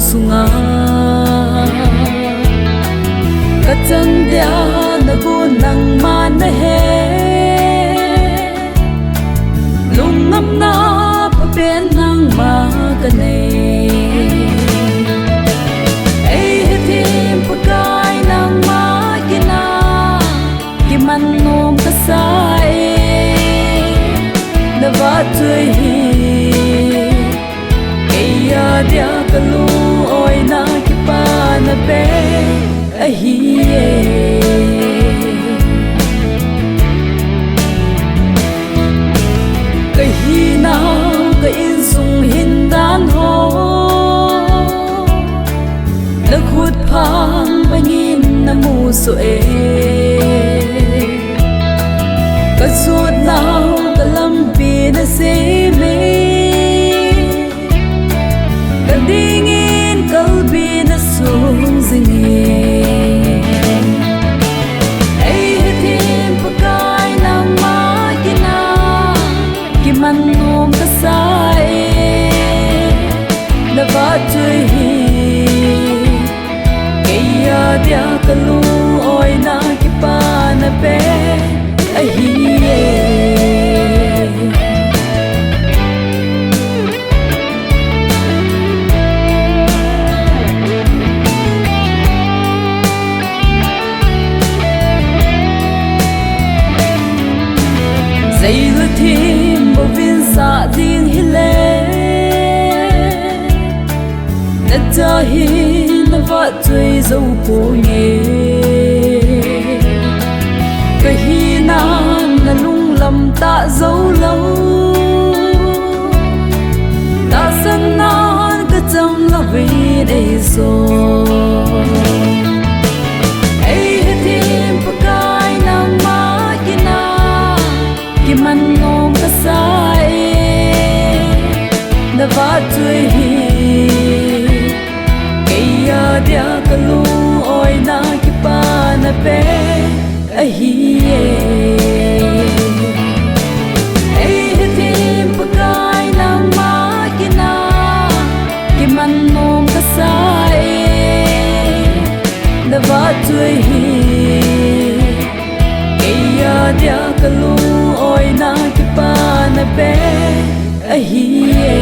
sunga kacang dia na gunang mana he lungam na papen nang magane ay hitim pagkay nang makina kiman nom kasay na batoy kaya dia kalu oy na kipana pe ahiye kahina ka insung hindan ho lakhut phang bangin na mu so e ka sut nau ka lampi na se me ka dingin kalbi na sung zingi manom kasay na batoy kaya dia kalu oy na kipana pe ahiye dây lưỡi thêm bộ viên xa thiên hile đất cha hi na vợ chơi dâu cô nhé cái hi na lung lầm ta dấu lâu ta sân nan cái trong là vì đây rồi ấy thêm một cái nang má kiman nom kasay na batoy kaya dia kalu oy na kipana pe ahiye ay hitim pagkay nang makina kiman nom kasay na batoy kaya dia kalu oy na kipana pe ahiye